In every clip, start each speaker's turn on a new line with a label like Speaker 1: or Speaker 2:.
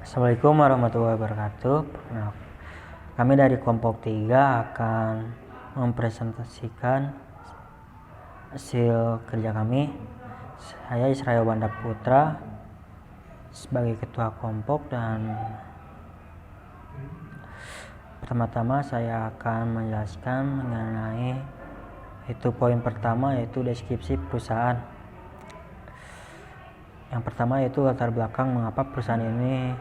Speaker 1: Assalamualaikum warahmatullahi wabarakatuh. Kami dari kelompok 3 akan mempresentasikan hasil kerja kami. Saya Israel Wanda Putra sebagai ketua kelompok, dan pertama-tama saya akan menjelaskan mengenai poin pertama, yaitu deskripsi perusahaan. Yang pertama yaitu latar belakang mengapa perusahaan ini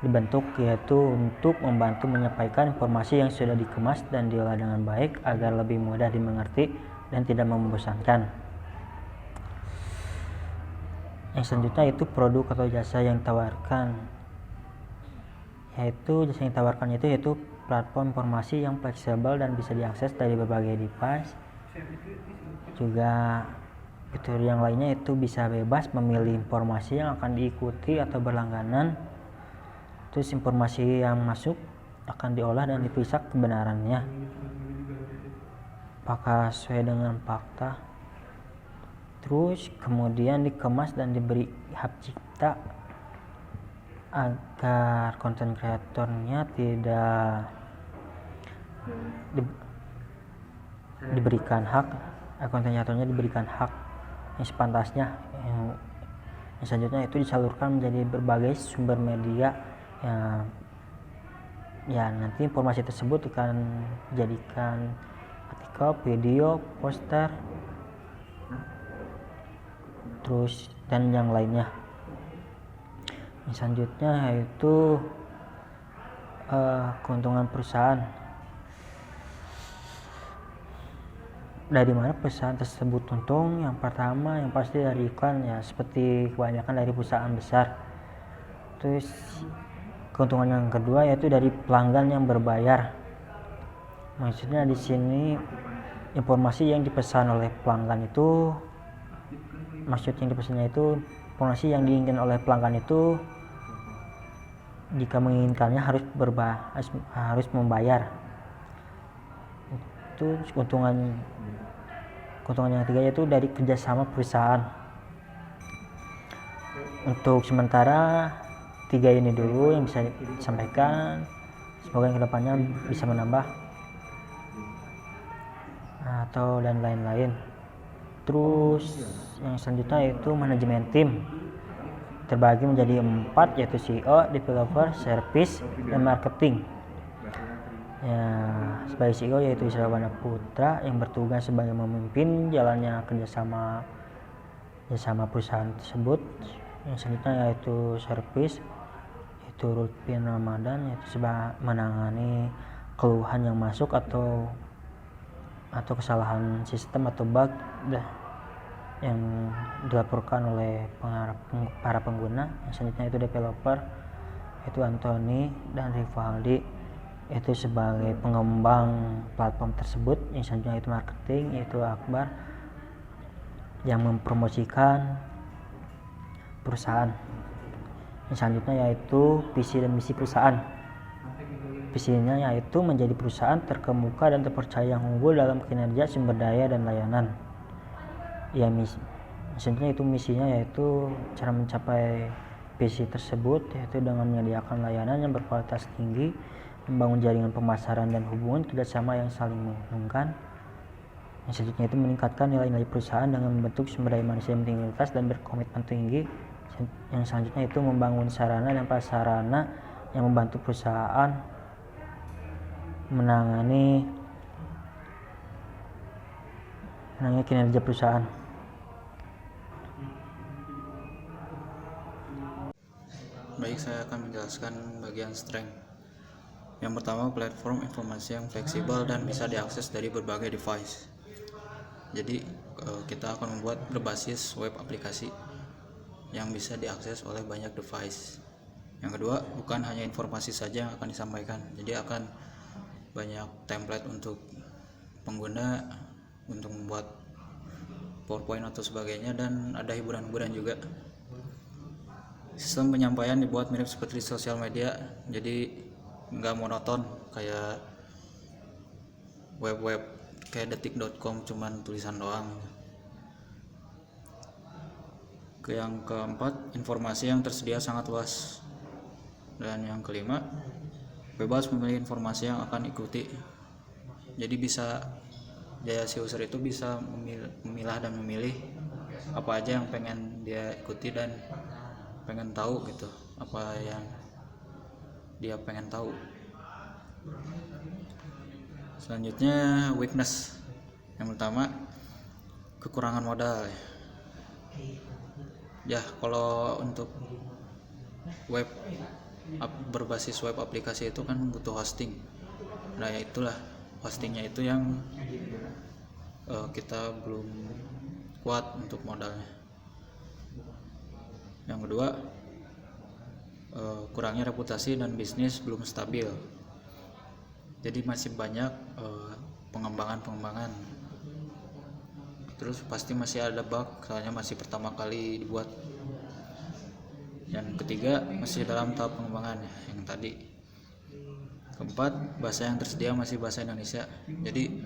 Speaker 1: dibentuk, yaitu untuk membantu menyampaikan informasi yang sudah dikemas dan diolah dengan baik agar lebih mudah dimengerti dan tidak membosankan. Yang selanjutnya itu produk atau jasa yang ditawarkan, yaitu platform informasi yang fleksibel dan bisa diakses dari berbagai device. Juga fitur yang lainnya itu bisa bebas memilih informasi yang akan diikuti atau berlangganan. Terus informasi yang masuk akan diolah dan diperiksa kebenarannya apakah sesuai dengan fakta. Terus kemudian dikemas dan diberi hak cipta agar konten kreatornya tidak diberikan hak yang sepantasnya. Yang selanjutnya itu disalurkan menjadi berbagai sumber media. Nanti informasi tersebut akan dijadikan artikel, video, poster, terus dan yang lainnya. Yang selanjutnya yaitu keuntungan perusahaan. Dari mana perusahaan tersebut untung? Yang pertama yang pasti dari iklan, ya seperti kebanyakan dari perusahaan besar. Terus keuntungan yang kedua yaitu dari pelanggan yang berbayar. Maksudnya di sini informasi yang dipesan oleh pelanggan itu, informasi yang diinginkan oleh pelanggan itu, jika menginginkannya harus membayar. Itu keuntungan yang ketiga yaitu dari kerjasama perusahaan. Untuk sementara 3 ini dulu yang bisa disampaikan, semoga yang kedepannya bisa menambah atau dan lain-lain. Terus yang selanjutnya yaitu manajemen tim, terbagi menjadi 4, yaitu CEO, developer, service, dan marketing. Sebagai CEO yaitu Israel Wanda Putra yang bertugas sebagai memimpin jalannya kerjasama perusahaan tersebut. Yang selanjutnya yaitu service, yaitu Lutfi Ramadan, yaitu menangani keluhan yang masuk atau kesalahan sistem atau bug yang dilaporkan oleh para pengguna. Yang selanjutnya itu developer, yaitu Anthony dan Rivaldi, yaitu sebagai pengembang platform tersebut. Yang selanjutnya itu marketing, yaitu Akbar yang mempromosikan perusahaan. Yang selanjutnya yaitu visi dan misi perusahaan. Visinya yaitu menjadi perusahaan terkemuka dan terpercaya yang unggul dalam kinerja, sumber daya, dan layanan. Selanjutnya itu misinya yaitu cara mencapai visi tersebut, yaitu dengan menyediakan layanan yang berkualitas tinggi, membangun jaringan pemasaran dan hubungan kerjasama yang saling menguntungkan. Yang selanjutnya itu meningkatkan nilai-nilai perusahaan dengan membentuk sumber daya manusia yang berintegritas dan berkomitmen tinggi. Yang selanjutnya itu membangun sarana dan prasarana yang membantu perusahaan menangani kinerja perusahaan.
Speaker 2: Baik, saya akan menjelaskan bagian strength. Yang pertama, platform informasi yang fleksibel dan bisa diakses dari berbagai device. Jadi kita akan membuat berbasis web aplikasi yang bisa diakses oleh banyak device. Yang kedua, bukan hanya informasi saja yang akan disampaikan, jadi akan banyak template untuk pengguna untuk membuat PowerPoint atau sebagainya, dan ada hiburan-hiburan juga. Sistem penyampaian dibuat mirip seperti sosial media, jadi nggak monoton kayak web kayak detik.com cuman tulisan doang. Yang keempat, informasi yang tersedia sangat luas. Dan yang kelima, bebas memilih informasi yang akan ikuti. Jadi si user itu bisa memilah dan memilih apa aja yang pengen dia ikuti dan pengen tahu gitu, apa yang dia pengen tahu. Selanjutnya, weakness. Yang pertama, kekurangan modal. Ya, kalau untuk web berbasis web aplikasi itu kan butuh hosting. Nah, ya itulah hostingnya itu yang kita belum kuat untuk modalnya. Yang kedua, kurangnya reputasi dan bisnis belum stabil. Jadi masih banyak pengembangan. Terus pasti masih ada bug, soalnya masih pertama kali dibuat. Yang ketiga, masih dalam tahap pengembangan yang tadi. Keempat, bahasa yang tersedia masih bahasa Indonesia. Jadi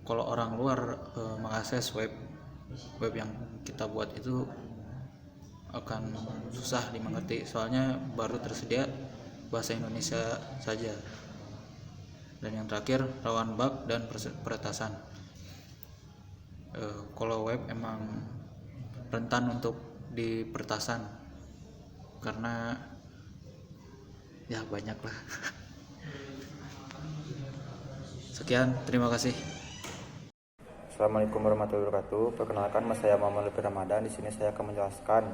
Speaker 2: kalau orang luar mengakses web yang kita buat itu akan susah dimengerti, soalnya baru tersedia bahasa Indonesia saja. Dan yang terakhir, rawan bug dan peretasan. Kalau web emang rentan untuk diperetasan karena ya banyak lah. Sekian, terima kasih.
Speaker 3: Assalamualaikum warahmatullahi wabarakatuh. Perkenalkan, saya Muhammad Lutfi Ramadan. Di sini saya akan menjelaskan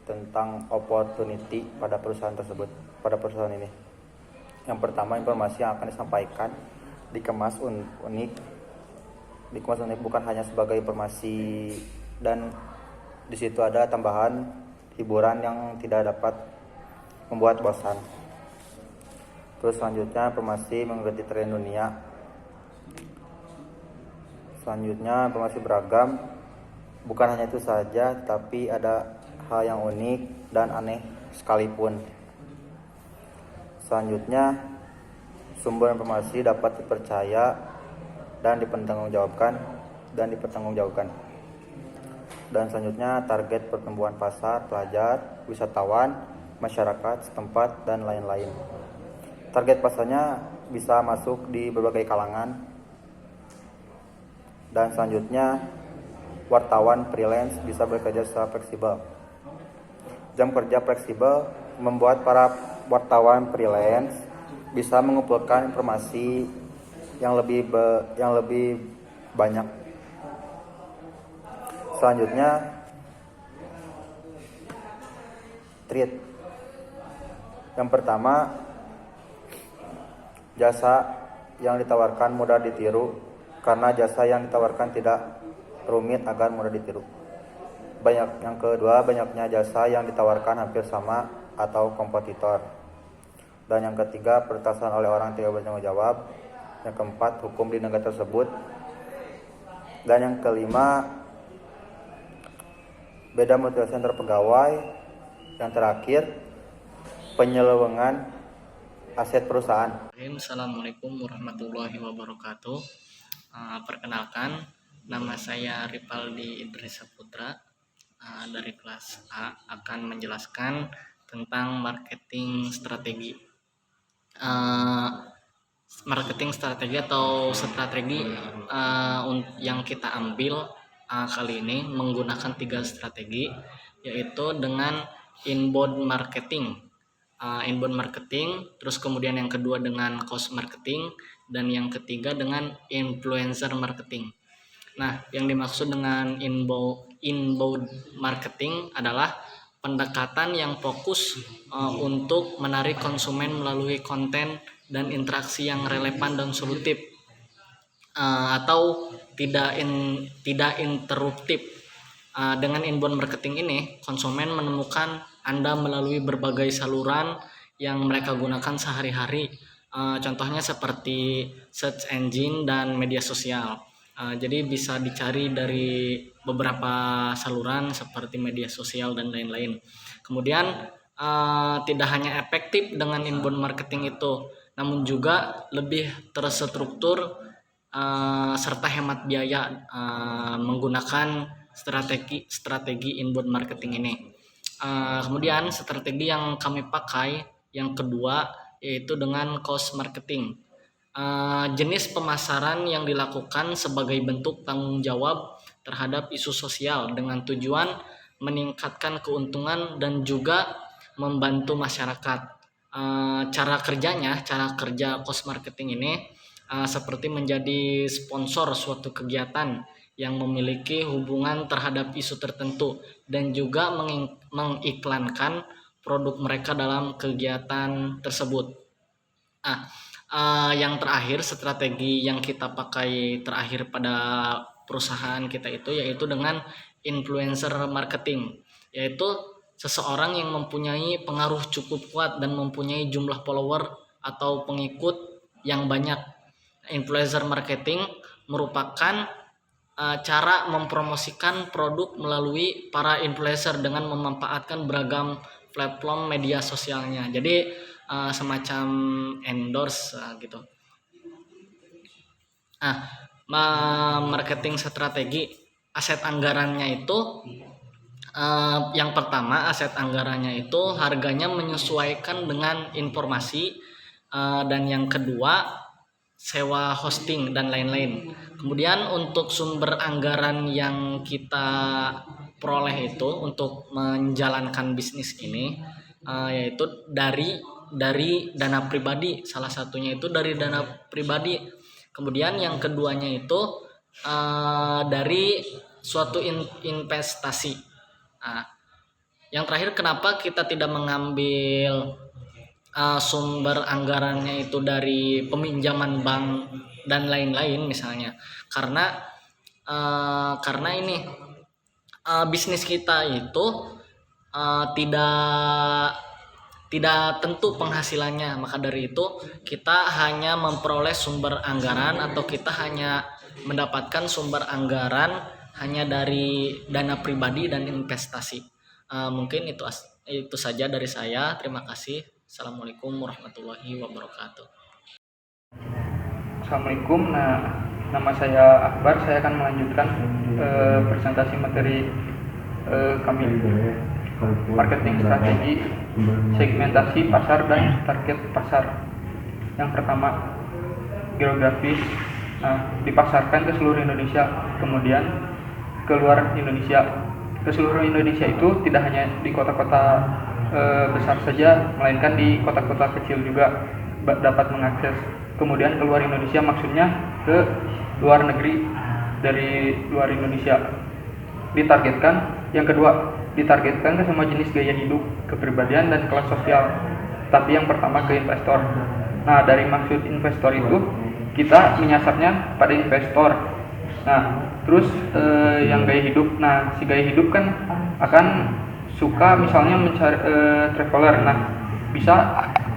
Speaker 3: tentang opportunity pada perusahaan tersebut, pada perusahaan ini. Yang pertama, informasi yang akan disampaikan dikemas unik. Dikemas unik bukan hanya sebagai informasi, dan di situ ada tambahan hiburan yang tidak dapat membuat bosan. Terus selanjutnya, informasi mengikuti tren dunia. Selanjutnya, informasi beragam. Bukan hanya itu saja, tapi ada hal yang unik dan aneh sekalipun. Selanjutnya, sumber informasi dapat dipercaya dan dipertanggungjawabkan. Dan selanjutnya, target pertumbuhan pasar, pelajar, wisatawan, masyarakat setempat, dan lain-lain. Target pasarnya bisa masuk di berbagai kalangan. Dan selanjutnya, wartawan freelance bisa bekerja secara fleksibel. Jam kerja fleksibel membuat para wartawan freelance bisa mengumpulkan informasi yang lebih banyak. Selanjutnya, treat. Yang pertama, jasa yang ditawarkan mudah ditiru, karena jasa yang ditawarkan tidak rumit agar mudah ditiru. Yang kedua, banyaknya jasa yang ditawarkan hampir sama atau kompetitor. Dan yang ketiga, peretasan oleh orang tidak bertanggung jawab. Yang keempat, hukum di negara tersebut. Dan yang kelima, beda motivasi antar pegawai. Yang terakhir, penyelewengan aset perusahaan.
Speaker 4: Assalamualaikum warahmatullahi wabarakatuh. Perkenalkan, nama saya Ripaldi Idrisa Putra, dari kelas A, akan menjelaskan tentang marketing strategi. Marketing strategi atau strategi yang kita ambil kali ini menggunakan 3 strategi, yaitu dengan inbound marketing, terus kemudian yang kedua dengan cost marketing, dan yang ketiga dengan influencer marketing. Nah, yang dimaksud dengan inbound marketing adalah pendekatan yang fokus untuk menarik konsumen melalui konten dan interaksi yang relevan dan solutif, atau tidak interruptif. Dengan inbound marketing ini, konsumen menemukan Anda melalui berbagai saluran yang mereka gunakan sehari-hari. Contohnya seperti search engine dan media sosial. Jadi bisa dicari dari beberapa saluran seperti media sosial dan lain-lain. Kemudian tidak hanya efektif dengan inbound marketing itu, namun juga lebih terstruktur serta hemat biaya menggunakan strategi inbound marketing ini. Kemudian strategi yang kami pakai yang kedua yaitu dengan cost marketing. Jenis pemasaran yang dilakukan sebagai bentuk tanggung jawab terhadap isu sosial dengan tujuan meningkatkan keuntungan dan juga membantu masyarakat. Cara kerja cost marketing ini seperti menjadi sponsor suatu kegiatan yang memiliki hubungan terhadap isu tertentu dan juga mengiklankan produk mereka dalam kegiatan tersebut. Yang terakhir, strategi yang kita pakai terakhir pada perusahaan kita itu yaitu dengan influencer marketing, yaitu seseorang yang mempunyai pengaruh cukup kuat dan mempunyai jumlah follower atau pengikut yang banyak. Influencer marketing merupakan cara mempromosikan produk melalui para influencer dengan memanfaatkan beragam platform media sosialnya. Jadi semacam endorse gitu. Marketing strategi aset anggarannya itu yang pertama, aset anggarannya itu harganya menyesuaikan dengan informasi, dan yang kedua sewa hosting dan lain-lain. Kemudian untuk sumber anggaran yang kita peroleh itu untuk menjalankan bisnis ini yaitu dari dana pribadi, salah satunya itu dari dana pribadi. Kemudian yang keduanya itu dari suatu investasi. Yang terakhir, kenapa kita tidak mengambil sumber anggarannya itu dari peminjaman bank dan lain-lain misalnya, karena ini bisnis kita itu tidak tentu penghasilannya, maka dari itu kita hanya memperoleh sumber anggaran atau kita hanya mendapatkan sumber anggaran hanya dari dana pribadi dan investasi. Mungkin itu saja dari saya. Terima kasih. Assalamualaikum warahmatullahi wabarakatuh.
Speaker 5: Assalamualaikum. Nama saya Akbar. Saya akan melanjutkan presentasi materi kami, marketing strategi, segmentasi pasar dan target pasar. Yang pertama, geografis. Dipasarkan ke seluruh Indonesia, kemudian ke luar Indonesia. Ke seluruh Indonesia itu tidak hanya di kota-kota besar saja, melainkan di kota-kota kecil juga dapat mengakses. Kemudian keluar Indonesia maksudnya ke luar negeri dari luar Indonesia. Yang kedua, ditargetkan ke semua jenis gaya hidup, kepribadian dan kelas sosial. Tapi yang pertama ke investor. Dari maksud investor itu kita menyasarnya pada investor. Terus yang gaya hidup. Si gaya hidup kan akan suka misalnya mencari traveler. Bisa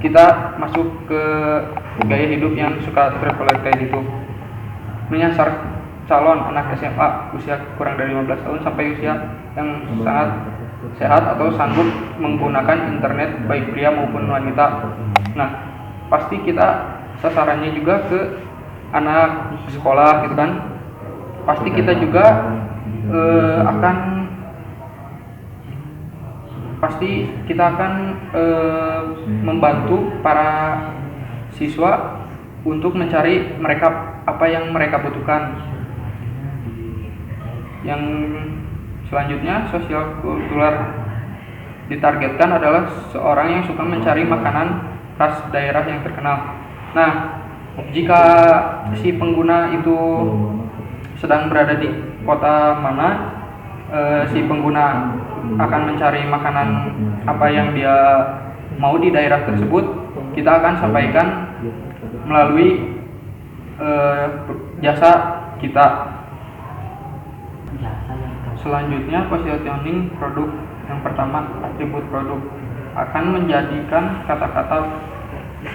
Speaker 5: kita masuk ke gaya hidup yang suka traveler kayak gitu. Menyasar calon anak SMA usia kurang dari 15 tahun sampai usia yang sangat sehat atau sanggup menggunakan internet baik pria maupun wanita. Pasti kita sasarannya juga ke anak sekolah gitu kan. Pasti kita juga akan membantu para siswa untuk mencari apa yang mereka butuhkan. Yang selanjutnya, sosial kultural. Ditargetkan adalah seorang yang suka mencari makanan khas daerah yang terkenal. Jika si pengguna itu sedang berada di kota mana, si pengguna akan mencari makanan apa yang dia mau di daerah tersebut, kita akan sampaikan melalui jasa kita. Selanjutnya, positioning produk. Yang pertama, atribut produk akan menjadikan kata-kata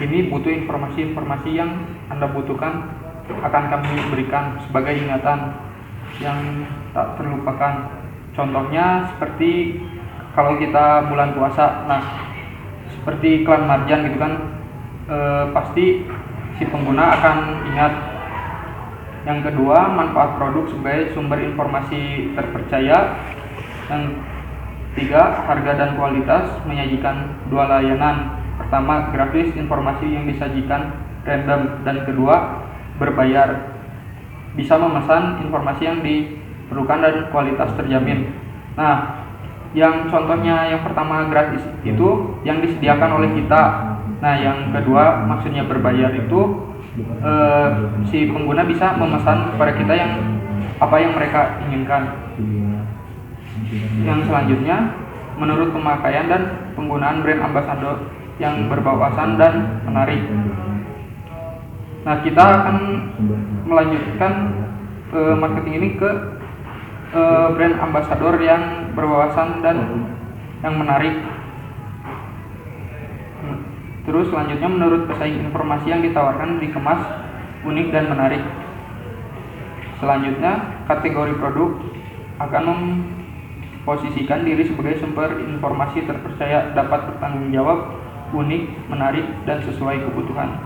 Speaker 5: ini butuh informasi-informasi yang Anda butuhkan akan kami berikan sebagai ingatan yang tak terlupakan. Contohnya seperti kalau kita bulan puasa, seperti iklan marjan gitu kan, pasti si pengguna akan ingat Yang kedua, manfaat produk sebagai sumber informasi terpercaya. Yang tiga, harga dan kualitas, menyajikan dua layanan. Pertama, grafis, informasi yang disajikan random. Dan kedua, berbayar, bisa memesan informasi yang diperlukan dan kualitas terjamin. Nah, yang contohnya yang pertama gratis itu yang disediakan oleh kita. Nah, yang kedua maksudnya berbayar itu si pengguna bisa memesan kepada kita yang apa yang mereka inginkan. Yang selanjutnya, menurut pemakaian dan penggunaan brand ambassador yang berwawasan dan menarik. Nah, kita akan melanjutkan marketing ini ke brand ambassador yang berwawasan dan yang menarik. Terus selanjutnya, menurut pesaing, informasi yang ditawarkan dikemas unik dan menarik. Selanjutnya, kategori produk akan memposisikan diri sebagai sumber informasi terpercaya, dapat bertanggung jawab, unik, menarik, dan sesuai kebutuhan.